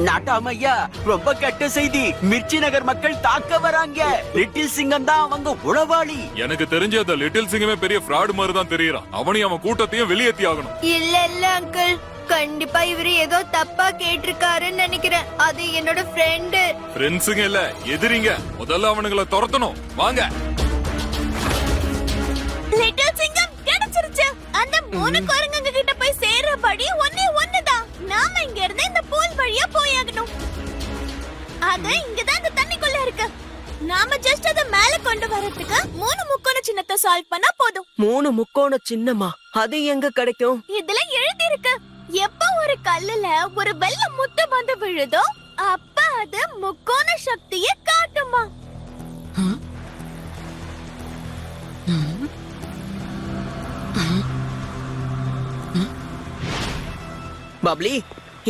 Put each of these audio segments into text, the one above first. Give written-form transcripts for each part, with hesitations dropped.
நாட்டாமையா, ரொம்ப கெட்ட செய்தி. மிர்ச்சி நகர் மக்கள் தாக்க வராங்க. லிட்டில் சிங்கம் தான் அவங்க உளவாளி. எனக்கு தெரிஞ்ச அந்த லிட்டில் சிங்கமே பெரிய ஃப்ராட் மாதிரி தான் தெரியறான். அவனையும் அவன் கூட்டத்தையும் வெளியேத்தி ஆகணும். இல்ல அங்கிள், கண்டிப்பா இவரு ஏதோ தப்பா கேட்டிருக்காருன்னு நினைக்கிறேன். அது என்னோட ஃப்ரெண்டு. ஃப்ரெண்ட்ஸுங்க இல்ல, எதிரிங்க. முதல்ல அவனுங்களை துரத்தணும். வாங்க. லிட்டில் சிங்கம் கிடைச்சிருச்சு. அந்த 3 குரங்குங்க கிட்ட போய் சேர்றபடி ஒண்ணுதான். நாம இங்க இருந்து இந்த பூல் வழியா போயாகணும். அது இங்கதான் இந்த தண்ணிக்குள்ள இருக்கு. நாம ஜஸ்ட் அத மேல கொண்டு வரதுக்கு 3 முக்கோண சின்னத்தை சால்வ் பண்ணா போதும். 3 முக்கோண சின்னமா? அது எங்க கிடைக்கும்? இதுல எழுதி இருக்கு, எப்ப ஒரு கல்லுல ஒரு வெள்ளை முத்து வந்து விழுதோ அப்ப அது முக்கோண சக்தியை காட்டுமா. பப்ளி,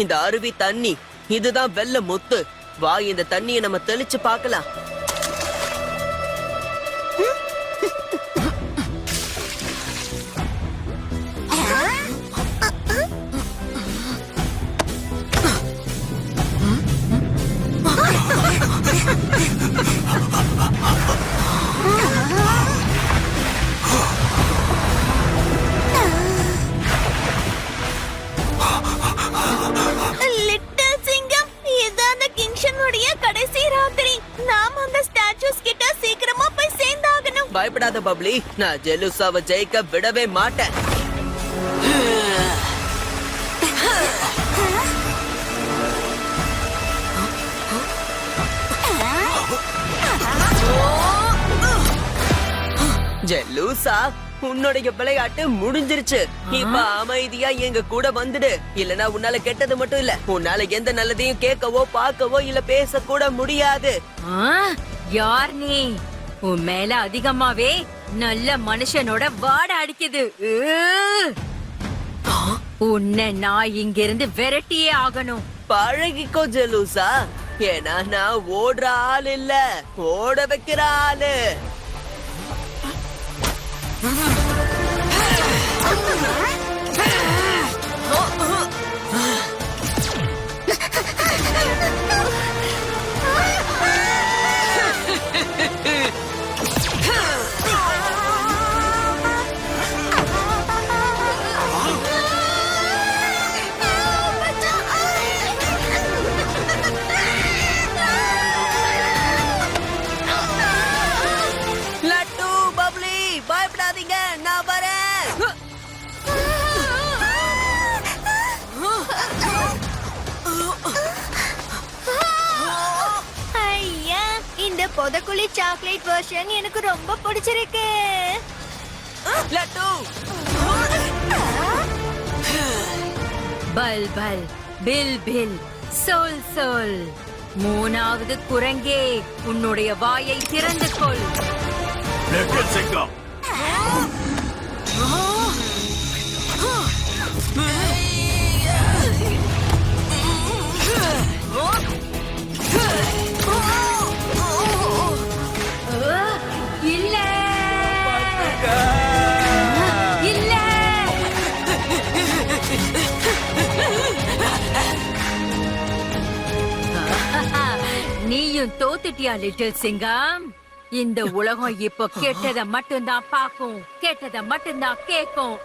இந்த அருவி தண்ணி இதுதான் வெள்ளை முத்து. வா, இந்த தண்ணியை நம்ம தெளிச்சு பார்க்கலாம். லிட்டில் சிங்கம், இதான் அந்த கிங்ஷனுடைய கடைசி ராத்திரி. நாம அந்த ஸ்டாச்சூஸ் கிட்ட சீக்கிரமா போய் சேர்ந்தாகணும். பயப்படாத பப்ளி, நான் ஜெலுசாவை ஜெயிக்க விடவே மாட்டேன். ஜெலுசா, உன்னுடைய விளையாட்டு முடிஞ்சிருச்சு. இப்ப அமைதியா எங்க கூட வந்துடு. இல்லனா உன்னால கெட்டது மட்டும் இல்ல, உன்னால எந்த நல்லதையும் கேட்கவோ பார்க்கவோ இல்ல பேச கூட முடியாது. யார் நீ? உன் மேல அதிகமாவே நல்ல மனுஷனோட வாட அடிக்குது. உன்னை நான் இங்க இருந்து விரட்டியே ஆகணும். பழகிக்கோ ஜெலுசா, ஏன்னா நான் ஓடுற ஆள் இல்ல, ஓட வைக்கிற ஆளு. லட்டு, பப்ளி, பயப்படாதீங்க, நான் வரேன். ஐயா, இந்த பொதக்குழி சாக்லேட் வெர்ஷன் எனக்கு ரொம்ப பிடிச்சிருக்கு. லட்டு, பல் பல், பில் பில், சொல் சொல். 3வது குரங்கே, உன்னுடைய வாயை திறந்து கொள். லிட்டில் சிங்கம், இல்ல இல்ல. நீயும் தோத்துட்டியா லிட்டில் சிங்கம்? இந்த உலகம் இப்ப கெட்டத மட்டும்தான் பாக்கும், கெட்டத மட்டும்தான் கேக்கும்.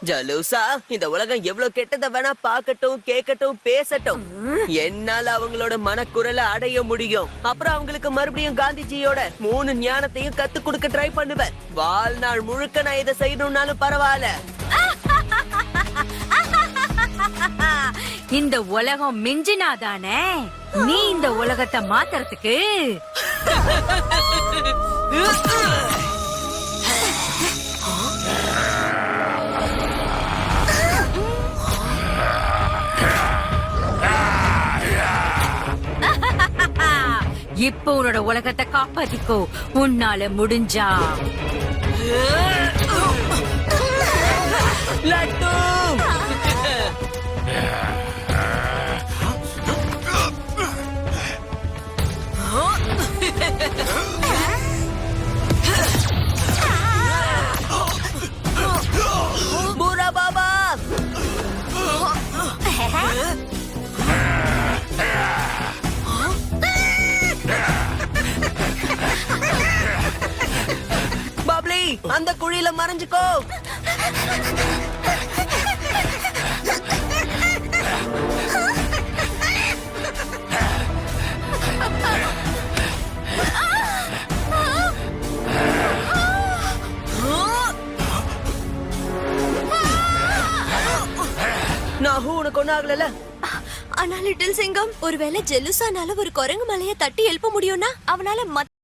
ஜலூசா, இந்த உலகம் எவ்வளவு கெட்டத வேணா பார்க்கட்டும், கேட்கட்டும், பேசட்டும். என்னால அவங்களோட மனக்குரலை அடைய முடியும். அப்புறம் அவங்களுக்கு மறுபடியும் காந்திஜியோட 3 ஞானத்தையும் கத்து கொடுக்க ட்ரை பண்ணுவேன். வாழ்நாள் முழுக்க நான் இதை செய்யணும்னாலும் பரவாயில்ல. இந்த உலகம் மிஞ்சினாதானே நீ இந்த உலகத்தை மாத்துறதுக்கு. இப்போ உன்னோட உலகத்தை காப்பாத்திக்கோ, உன்னால முடிஞ்சா. லட்டு, பூரா பாபா, குழியில மறைஞ்சுக்கோ. நான் உனக்கு ஒண்ணு ஆகல. ஆனா லிட்டில் சிங்கம் ஒருவேளை ஜெலுசானால ஒரு குரங்கு மலைய தட்டி எழுப்ப முடியும்னா அவனால